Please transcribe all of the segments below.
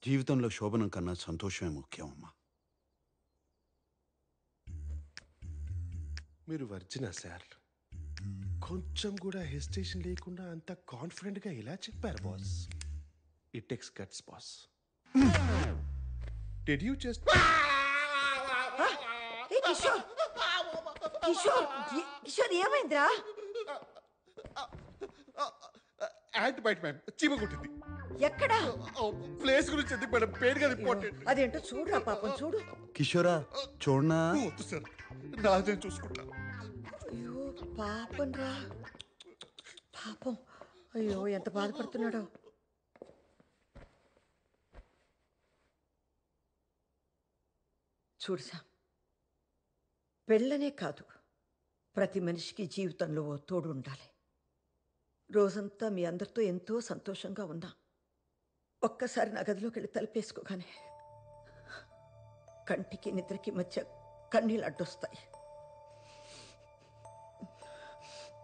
జీవితంలో శోభనం కన్నా సంతోషమే ముఖ్యం అమ్మా. మీరు వర్జినా సార్? కొంచెం కూడా హెసిటేషన్ లేకుండా అంత కాన్ఫిడెంట్గా ఎలా చెప్పారు boss? It takes guts boss. Did you just Kishore Kishore Kishore ఏమైందిరా? యాంట్ బైట్ మ్యామ్, చీమ కొట్టింది. ఎక్కడ? ప్లేస్ గురించి ఎందుకు మేడం? పెయిన్ గా ఇంపార్టెంట్. అదేంటో చూడురా పాపం, చూడు. కిషోరా చూడనా? వద్దు సార్, నాదే చూసుకుంటా. అయ్యో పాపం రా, పాపం. అయ్యో ఎంత బాధపడుతున్నాడో. చూడు సామ్, పెళ్ళనే కాదు, ప్రతి మనిషికి జీవితంలో ఓ తోడు ఉండాలి. రోజంతా మీ అందరితో ఎంతో సంతోషంగా ఉన్నా ఒక్కసారి నా గదిలోకి వెళ్ళి తలుపేసుకోగానే కంటికి నిద్రకి మధ్య కన్నీళ్ళు అడ్డొస్తాయి.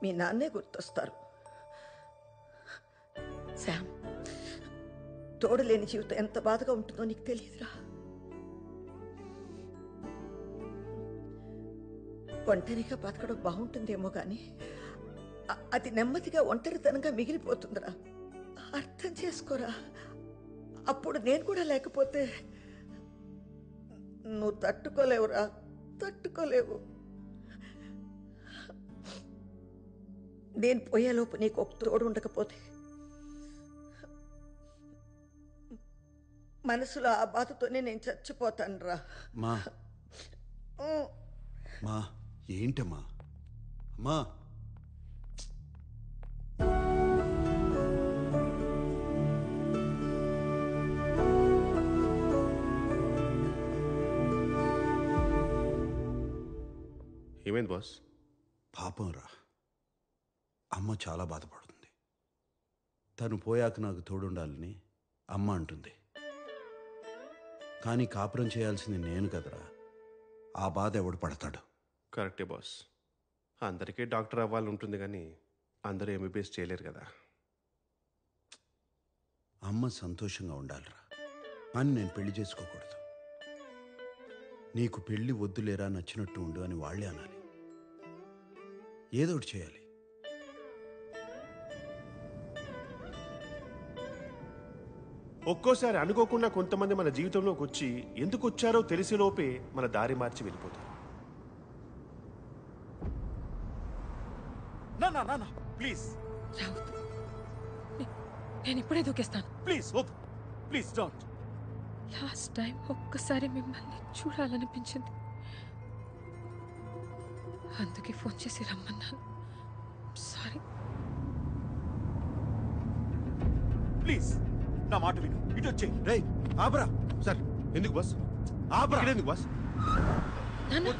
మీ నాన్నే గుర్తొస్తారు. శామ్, తోడు లేని జీవితం ఎంత బాధగా ఉంటుందో నీకు తెలియదురా. ఒంటరిగా బతకడం బాగుంటుందేమో కానీ అది నెమ్మదిగా ఒంటరితనంగా మిగిలిపోతుందిరా. అర్థం చేసుకోరా. అప్పుడు నేను కూడా లేకపోతే నువ్వు తట్టుకోలేవురా, తట్టుకోలేవు. నేను పోయేలోపు నీకు ఒక తోడు ఉండకపోతే మనసులో ఆ బాధతోనే నేను చచ్చిపోతాను రా. మా మా ఏంటమ్మా? అమ్మా ఏమైంది బాస్? పాపం రా, అమ్మ చాలా బాధపడుతుంది. తను పోయాక నాకు తోడుండాలని అమ్మ అంటుంది. కానీ కాపురం చేయాల్సింది నేను కదరా. ఆ బాధ ఎవడు పడతాడు? కరెక్టే బాస్. అందరికీ డాక్టర్ అవ్వాలని ఉంటుంది కానీ అందరూ ఎంబీబీఎస్ చేయలేరు కదా. అమ్మ సంతోషంగా ఉండాలిరా అని నేను పెళ్లి చేసుకోకూడదు. నీకు పెళ్లి వద్దులేరా, నచ్చినట్టు ఉండు అని వాళ్ళే అనాలి. ఏదో ఒకటి చేయాలి. ఒక్కోసారి అనుకోకుండా కొంతమంది మన జీవితంలోకి వచ్చి ఎందుకు వచ్చారో తెలిసేలోపే మన దారి మార్చి వెళ్ళిపోతారు. ప్లీజ్ రావద్దు, నేను ఇప్పుడే దూకేస్తాను. ప్లీజ్ వద్దు, ప్లీజ్ డోంట్. లాస్ట్ టైం ఒక్కసారి మిమ్మల్ని చూడాలనిపించింది, అందుకే ఫోన్ చేసి రమ్మన్నాను. సారీ. ప్లీజ్ నా మాట విను, ఇటు వచ్చేయి. రే ఆపరా. సార్ ఎందుకు బాస్? ఆపరా. ఎందుకు బాస్? నాన్న,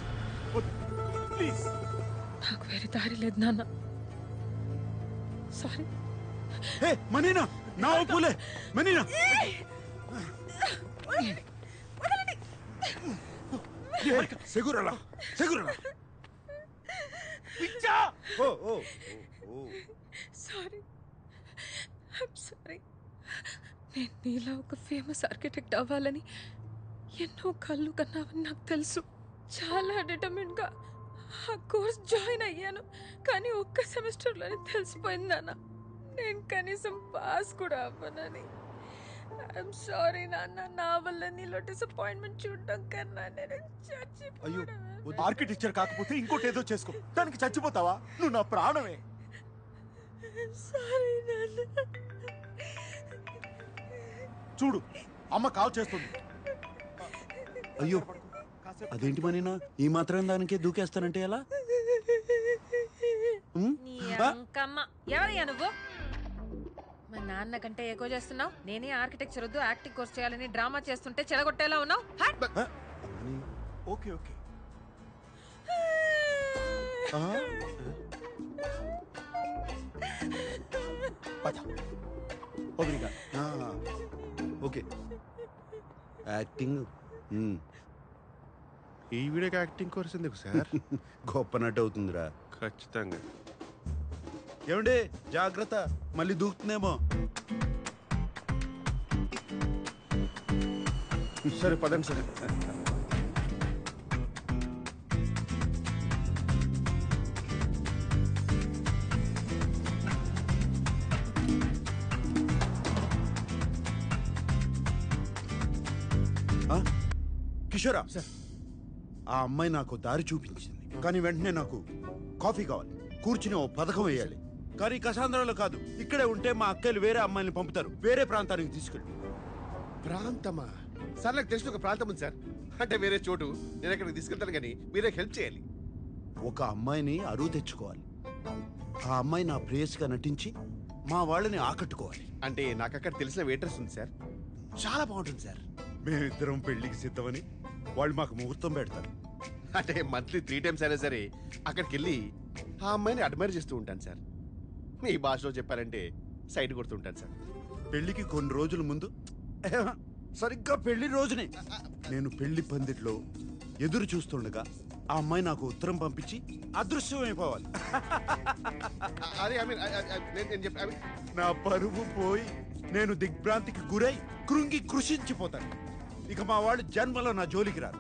ప్లీజ్. నాకు వేరే దారి లేదు నాన్న. సారీ. హే మనీనా, నా పూలే మనీనా. సెగురలా సెగురలా. పిచ్చా. ఓ ఓ ఓ. Sorry, I'm sorry. నేను నీలా ఒక ఫేమస్ ఆర్కిటెక్ట్ అవ్వాలని ఎన్నో కళ్ళు కన్నావని నాకు తెలుసు. చాలా డిటర్మిన్గా ఆ కోర్స్ జాయిన్ అయ్యాను. కానీ ఒక్క సెమిస్టర్లోనే తెలిసిపోయింది నాన్న, నేను కనీసం పాస్ కూడా అవ్వనని. ఐఎమ్ సారీ నాన్న, నా వల్ల నీలో డిసప్పాయింట్మెంట్ చూడడం కన్నా నేను అయ్యో, చచ్చిపోవడం. ఆర్కిటెక్చర్ కాకపోతే ఇంకోటి ఏదో చేసుకో, దానికి చచ్చిపోతావా? నువ్వు నా ప్రాణమే. సారీ నాన్న. చూడు, అమ్మ కాల్ చేస్తుంది. అయ్యో, అదేంటి మనీనా, ఈ మాత్రం దానికే దూకేస్తానంటే ఎలా? నీ అంకమ్మ. ఎవరయ్యా నువ్వు? మా నాన్న కంటే ఎక్కువ చేస్తున్నావు. నేనే ఆర్కిటెక్చర్ వద్దు యాక్టింగ్ కోర్స్ చేయాలని డ్రామా చేస్తుంటే చెడగొట్టేలా ఉన్నావు. Okay okay. Okay acting. ఈ వీడియోకి యాక్టింగ్ కోర్స్ ఎందుకు సార్? గొప్ప నటు అవుతుందిరా. ఖచ్చితంగా. ఏమండి జాగ్రత్త, మళ్ళీ దూకుతుందేమో. సరే పదండి సార్. ఆ? కిషోరా ఆ అమ్మాయి నాకు దారి చూపించింది, కానీ వెంటనే నాకు కాఫీ కావాలి, కూర్చుని ఓ పథకం వేయాలి. కానీ కసాంధ్రాలో కాదు, ఇక్కడే ఉంటే మా అక్కలు వేరే అమ్మాయిని పంపుతారు, వేరే ప్రాంతానికి తీసుకెళ్ళి. ప్రాంతమా సార్? నాకు తెలిసిన ఒక ప్రాంతం ఉంది సార్, అంటే వేరే చోటు. నేను అక్కడికి తీసుకెళ్తాను, కానీ మీరే హెల్ప్ చేయాలి. ఒక అమ్మాయిని అరువు తెచ్చుకోవాలి. ఆ అమ్మాయి నా ప్రేయస్గా నటించి మా వాళ్ళని ఆకట్టుకోవాలి. అంటే నాకు అక్కడ తెలిసిన వెయిటర్స్ ఉంది సార్, చాలా బాగుంటుంది సార్. మేమిద్దరం పెళ్లికి సిద్ధమని వాళ్ళు మాకు ముహూర్తం పెడతారు. అంటే మంత్లీ 3 times అయినా సరే అక్కడికి వెళ్ళి ఆ అమ్మాయిని అడ్మైర్ చేస్తూ ఉంటాను సార్. మీ భాషలో చెప్పాలంటే సైడ్ కొడుతూ ఉంటాను సార్. పెళ్లికి కొన్ని రోజుల ముందు, సరిగ్గా పెళ్లి రోజునే నేను పెళ్లి పందిట్లో ఎదురు చూస్తుండగా ఆ అమ్మాయి నాకు ఉత్తరం పంపించి అదృశ్యమైపోవాలి. అదే ఐ మీన్ నేను చెప్పి నా పరువు పోయి నేను దిగ్భ్రాంతికి గురై కృంగి కృషించిపోతాను. ఇక మా వాళ్ళు జన్మలో నా జోలికి రారు.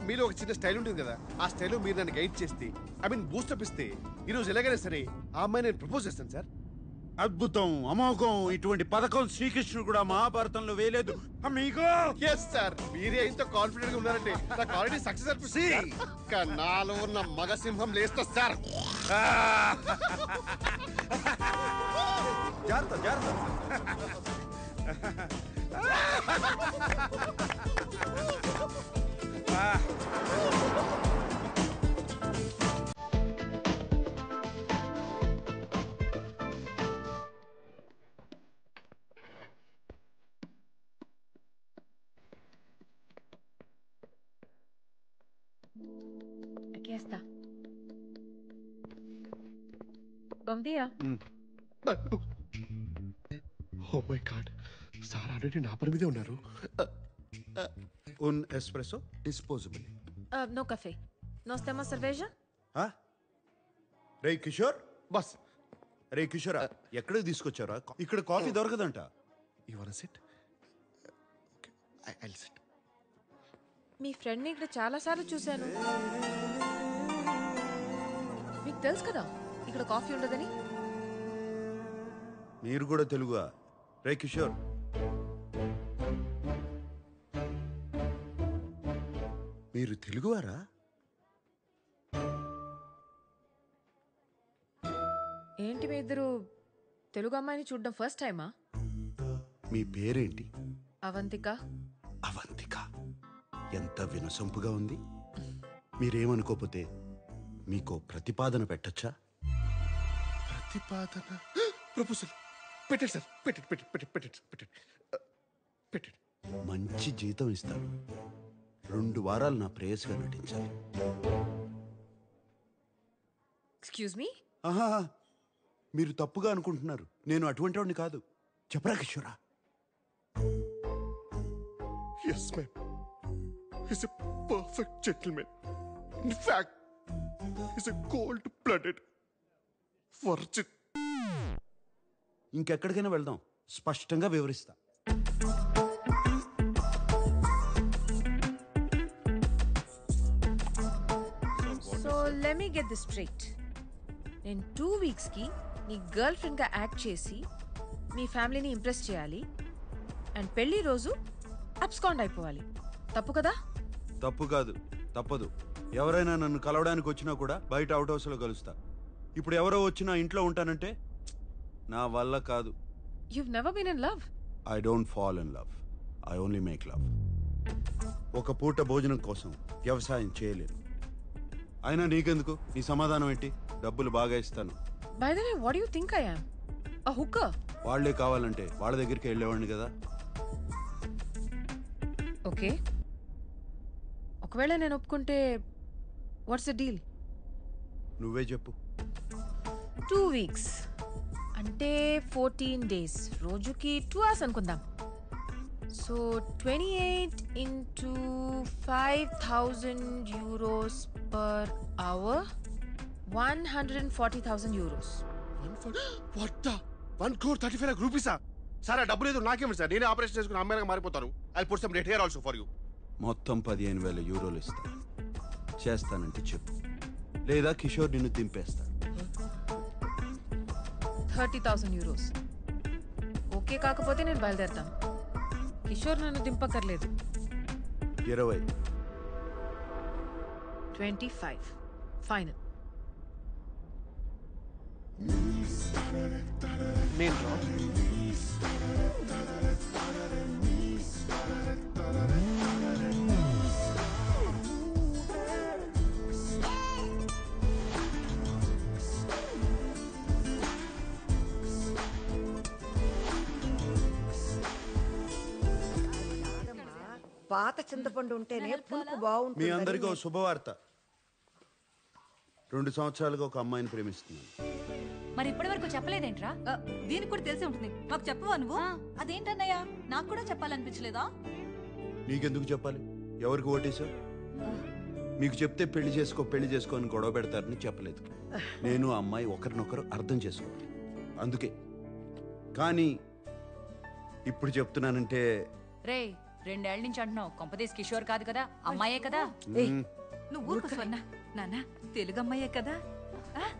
మీలో ఒక చిన్న స్టైల్ ఉంటుంది కదా, ఆ స్టైల్లో మీరు నన్ను గైడ్ చేస్తే, ఐ మీన్ బూస్టప్ ఇస్తే, ఈరోజు ఎలాగైనా సరే ఆ అమ్మాయి నేను ప్రపోజ్ చేస్తాను సార్. అద్భుతం, అమోఘం, ఇటువంటి పథకం శ్రీకృష్ణుడు కూడా మహాభారతంలో వేయలేదు. అమ్మీగో ఎస్ సార్, మీరే ఇంత కాన్ఫిడెంట్ గా ఉన్నారంటే నాకు ఆల్రెడీ సక్సెస్ అనిపిస్తుంది. ఇంకా నాలో ఉన్న మగసింహం లేస్తా సార్. జాగ్రత్త జాగ్రత్త. Aquí está. Bom dia. Oh my God, sir already నా పని మీదే ఉన్నారు. Un espresso disposable. No café. ¿Nos temos cerveja? రే కిషోర్, బస్ రే కిషోరా, ఎక్కడికి తీసుకొచ్చారా? ఇక్కడ కాఫీ దొరకదంట. You want sit? Okay, I will sit. మీ ఫ్రెండ్ని ఇక్కడ చాలాసార్లు చూశాను. మీకు తెలుసు కదా ఇక్కడ కాఫీ ఉండదని. మీరు కూడా తెలుగుగా? రే కిషోర్, మీరు తెలుగువారా? ఏంటి మీ ఇద్దరు తెలుగు అమ్మాయిని చూడడం ఫస్ట్ టైమా? మీ పేరేంటి? అవంతిక. అవంతిక, ఎంత వినసొంపుగా ఉంది. మీరేమనుకోపోతే మీకు ప్రతిపాదన పెట్టచ్చా? ప్రతిపాదన? ప్రపోజల్ పెట్టండి సార్, పెట్టండి. మంచి జీతం ఇస్తాను. 2 వారాలు నా ప్రేయస్గా నటించాలి. Excuse me. ఆహా, మీరు తప్పుగా అనుకుంటున్నారు. నేను అటువంటి వాడిని కాదు. చెప్పరా కిషోరా? Yes, ma'am. He's a perfect gentleman. In fact, he's a cold-blooded virgin. ఇంకెక్కడికైనా వెళ్దాం, స్పష్టంగా వివరిస్తా. So let me get this straight. నేను 2 వీక్స్కి నీ గర్ల్ ఫ్రెండ్గా యాక్ట్ చేసి మీ ఫ్యామిలీని ఇంప్రెస్ చేయాలి అండ్ పెళ్లి రోజు అబ్స్కాండ్ అయిపోవాలి. తప్పు కదా? తప్పు కాదు, తప్పదు. ఎవరైనా నన్ను కలవడానికి వచ్చినా కూడా బయట అవుట్ హౌస్లో కలుస్తా. ఇప్పుడు ఎవరో వచ్చినా ఇంట్లో ఉంటానంటే నా వల్ల కాదు. You've never been in love? I don't fall in love. I only make love. ఒక పూట భోజనం కోసం వ్యవసాయం చేయలేను. అయినా నీకెందుకు? నీ సమాధానం ఏంటి? డబ్బులు బాగా ఇస్తాను. By the way, what do you think I am? A hooker? వాళ్లే కావాలంటే వాళ్ళ దగ్గరికి వెళ్ళేవాడిని కదా. ఓకే, ఒకవేళ నేను ఒప్పుకుంటే వాట్స్ ద డీల్? నువ్వే చెప్పు. 2 వీక్స్ అంటే 14 days, రోజుకి 2 hours అనుకుందాం. సో 28 into 5,000 euros per hour, 140,000 euros. 1,35,00,000 రూపీసా? సార్ ఆ డబ్బు లేదు, నాకేమిటి సార్? నేనే ఆపరేషన్ చేసుకుని అమ్మాయిగా మారిపోతాను. I put some red hair also for you. మొత్తం 15,000 యూరోలు ఇస్తాను. చేస్తానంటే చెప్పు, లేదా కిషోర్ నిన్ను దింపేస్తాను. 30,000 euros. ఓకే కాకపోతే నేను బయలుదేరుతాను. కిషోర్ నన్ను దింపక్కర్లేదు. 20. 25 ఫైనల్. నేను డ్రాప్. పాత చింతపండు ఉంటేనే పులుపు మీ బాగుంటుంది. అందరికీ ఓ శుభవార్త. 2 సంవత్సరాలుగా ఒక అమ్మాయిని ప్రేమిస్తున్నాను. మరి ఇప్పటి వరకు చెప్పలేదేంట్రా? దీనికి కూడా తెలిసే ఉంటుంది. మాకు చెప్పవా నువ్వు? అదేంటన్నయ్య, నాకు కూడా చెప్పాలనిపించలేదా? నీకెందుకు చెప్పాలి? ఎవరికి ఓటేశావు? మీకు చెప్తే పెళ్లి చేసుకో అని గొడవ పెడతారని చెప్పలేదు. నేను ఆ అమ్మాయి ఒకరినొకరు అర్థం చేసుకోవాలి, అందుకే. కానీ ఇప్పుడు చెప్తున్నానంటే రే, 2 ఏళ్ల నుంచి అంటున్నావు. కొంపదేశ్ కిషోర్ కాదు కదా, అమ్మాయే కదా? నువ్వు ఊరుకో స్వర్ణ. నాన్న తెలుగు అమ్మాయే కదా.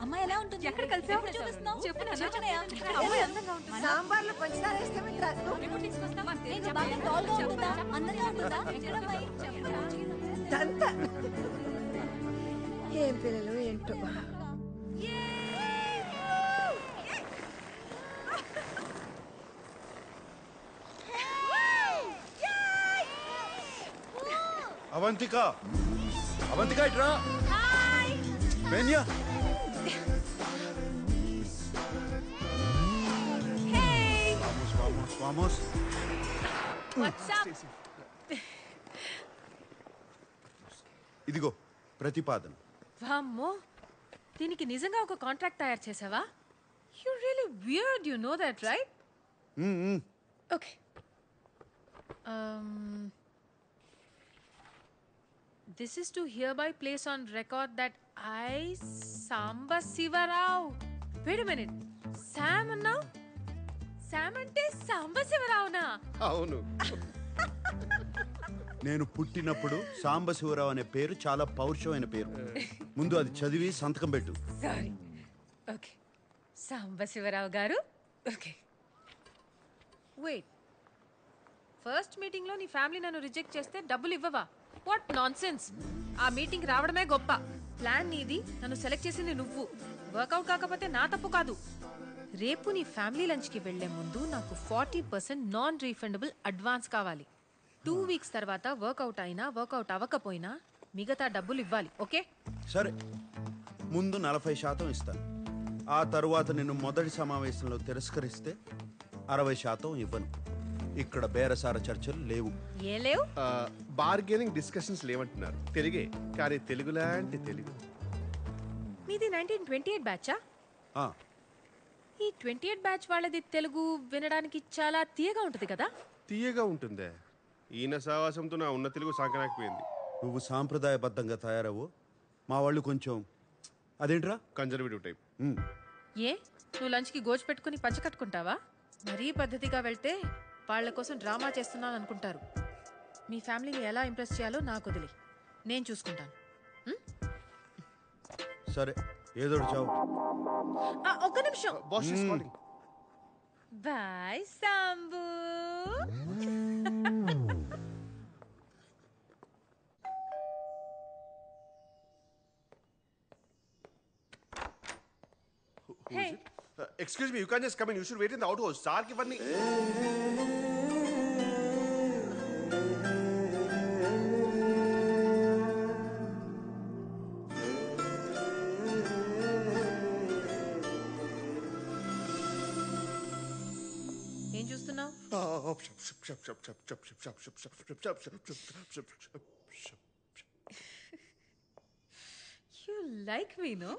అమ్మాయి ఎలా ఉంటుంది? ఎక్కడ కలిసావు? చూపిస్తున్నావు? చెప్పు నాన్న. చెప్పనయ్య. అమ్మాయి అందంగా ఉంటుంది. సాంబార్లో పంచదార వేస్తే మీకు రాదు. ఎప్పుడు తీసుకొస్తావు? ఏంటి, బాగా tall గా ఉంటుందా? అందంగా ఉంటుందా? ఎక్కడ అమ్మాయి? దంతా. ఏం పిల్లలు ఏంటో. అవంతిక, అవంతిక ఇట్రా. బెన్యా, vamos, vamos. ఇదిగో ప్రతిపాదన. వామ్మో, దీనికి నిజంగా ఒక కాంట్రాక్ట్ తయారు చేసావా? You really weird, you know that right? Okay. This is to hereby place on record that I, Samba Sivarao. Wait a minute. Sam now? Sam ante Samba Sivarao. అవును. నేను పుట్టినప్పుడు సాంబశివరావు అనే పేరు చాలా పౌరుషమైన పేరు. ముందు అది చదివి సంతకం పెట్టు. Sorry. Okay. Samba Sivarao garu. Okay. Wait. First మీటింగ్లో నీ ఫ్యామిలీ నన్ను రిజెక్ట్ చేస్తే డబ్బులు ఇవ్వవా? What nonsense. ఆ మీటింగ్ రావడమే గొప్ప. ప్లాన్ నీది, నన్ను సెలెక్ట్ చేసింది నువ్వు. వర్కౌట్ కాకపోతే నా తప్పు కాదు. రేపు నీ ఫ్యామిలీ లంచ్కి వెళ్లే ముందు నాకు 40% నాన్ రీఫండబుల్ అడ్వాన్స్ కావాలి. 2 వీక్స్ తర్వాత వర్కౌట్ అయినా వర్కౌట్ అవ్వకపోయినా మిగతా డబ్బులు ఇవ్వాలి. ఓకే? సరే, ముందు 40% ఇస్తాను. ఆ తరువాత నిన్ను మొదటి సమావేశంలో తిరస్కరిస్తే 60% ఇవ్వను. ఇక్కడ బేరసార చర్చలు లేవు. ఏ లేవు? బార్గెనింగ్ డిస్కషన్స్ లేవంటున్నారు. తెలుగే, కానీ తెలుగు లాంటి తెలుగు. మీది 1928 బ్యాచా? ఆ, ఈ 28 బ్యాచ్ వాళ్ళది తెలుగు వినడానికి చాలా తీయగా ఉంటుంది కదా? తీయగా ఉంటుందే. ఈయన సావాసంతో నా ఉన్న తెలుగు సాగనాకపోయింది. నువ్వు సాంప్రదాయబద్ధంగా తయారవు, మా వాళ్ళు కొంచెం అదేంట్రా కన్జర్వేటివ్ టైప్. ఏ, నువ్వు లంచ్కి గోజు పెట్టుకుని పంచ కట్టుకుంటావా? మరీ పద్ధతిగా వెళ్తే వాళ్ళ కోసం డ్రామా చేస్తున్నాను అనుకుంటారు. మీ ఫ్యామిలీని ఎలా ఇంప్రెస్ చేయాలో నాకు వదిలి, నేను చూసుకుంటాను. సరే, ఏదో చావు. ఒక్క నిమిషం. Boss is calling. Bye Sambu. Hey. Excuse me, you can't just come in. You should wait in the outhouse. Sir ki vanni. ఏం చూస్తున్నావు? You like me no?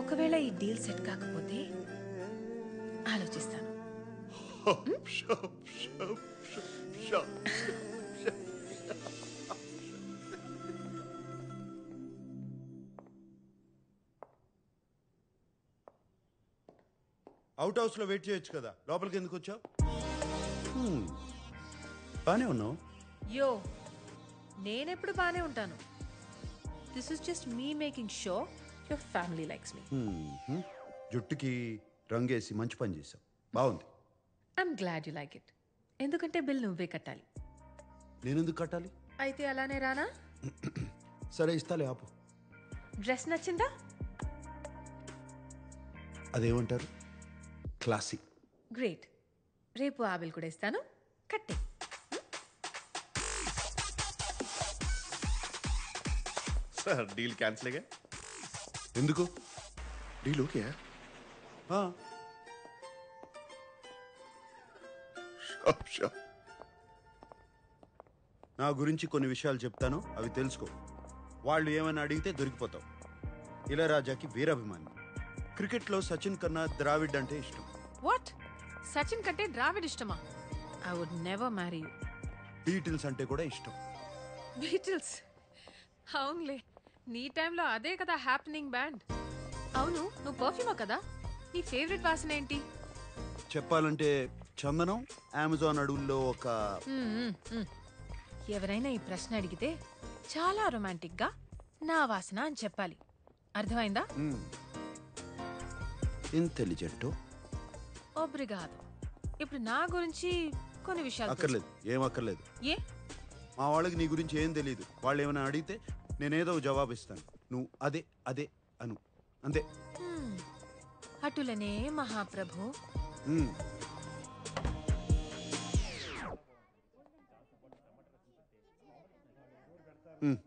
ఒకవేళ ఈ డీల్ సెట్ కాకపోతే ఆలోచిస్తాను. అవుట్ హౌస్లో వెయిట్ చేయొచ్చు కదా, లోపలికి ఎందుకు వచ్చావు? బానే ఉన్నావు. యో నేనెప్పుడు బానే ఉంటాను. This is just me making show your family likes me. జుట్టుకి రంగేసి మంచి పని చేసావు, బాగుంది. I'm glad you like it. ఎందుకంటే బిల్ నువ్వే కట్టాలి. నేనెందుకు కట్టాలి? అయితే అలానే రానా? సరే ఇస్తాలే, ఆపు. డ్రెస్ నచ్చిందా? అదేమంటారు, క్లాసిక్. గ్రేట్. రేపు ఆ బిల్ కూడా ఇస్తాను, కట్టే. సార్ డీల్ క్యాన్సిల్గా. ఎందుకు? Deal okay. ఆ, నా గురించి కొన్ని విషయాలు చెప్తాను, అవి తెలుసుకో. వాళ్ళు ఏమైనా అడిగితే దొరికిపోతావు. ఇళయరాజాకి వీరాభిమాని. క్రికెట్లో సచిన్ కన్నా ద్రావిడ్ అంటే ఇష్టం. వాట్? సచిన్ కంటే ద్రావిడ్ ఇష్టమా? I would never marry you. Beatles అంటే కూడా ఇష్టం. బీటిల్స్? అవునులే, నీ టైంలో అదే కదా హ్యాపెనింగ్ బ్యాండ్. అవును, నువ్వు పర్ఫ్యూమా కదా? నీ ఫేవరెట్ వాసన ఏంటి? చెప్పాలంటే చందనం. అమెజాన్ అడవుల్లో ఒక ఎవరైనా ఈ ప్రశ్న అడిగితే చాలా రొమాంటిక్ గా నా వాసన అని చెప్పాలి. అర్థమైందా? ఇంటెలిజెంట్. ఒబ్రిగాదో. ఇప్పుడు నా గురించి కొన్ని విషయాలు అక్కర్లేదు, ఏం అక్కర్లేదు. ఏ? మా వాళ్ళకి నీ గురించి ఏం తెలియదు. వాళ్ళు ఏమైనా అడిగితే నేనేదో జవాబు ఇస్తాను, నువ్వు అదే అదే అను, అంతే. అటులనే మహాప్రభు. మ్మ్. మ్మ్.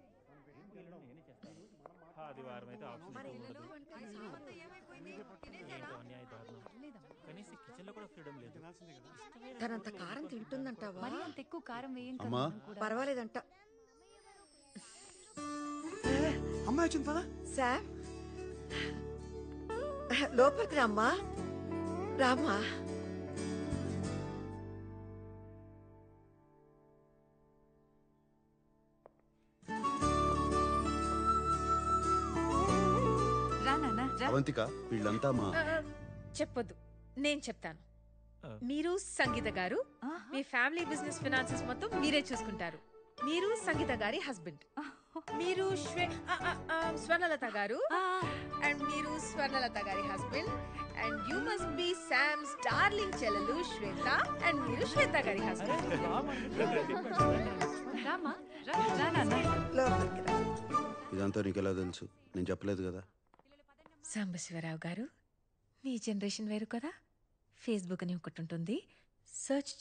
తనంత కారం తింటుందంటావా? మరి అంత ఎక్కువ కారం వేయం కదా అమ్మా. మనం కూడా. పర్వాలేదంట. అమ్మాయి వచ్చింది పదా. శామ్, లోపలికి రామ్మా. రామ్మా. రా నాన్న రా. అవంతిక, వీళ్ళంతా మా చెప్పొద్దు, నేను చెప్తాను. మీరు సంగీత గారు, మీ ఫ్యామిలీ బిజినెస్ ఫినాన్సెస్ మొత్తం మీరే చూసుకుంటారు. మీరు సంగీత గారి హస్బెండ్. మీరు స్వర్ణలత గారు, అండ్ మీరు స్వర్ణలత గారి husband. And you must be Sam's darling చెల్లెలు శ్వేత, అండ్ మీరు శ్వేత గారి హస్బెండ్. రామా రా రా నాన్న. లోపలికి రా. ఇదంతా నీకు ఎలా తెలుసు? నేను చెప్పలేదు కదా. సాంబశివరావు గారు, మీ జనరేషన్ వేరు కదా. ఫేస్బుక్ అని ఒకటి ఉంటుంది, సెర్చ్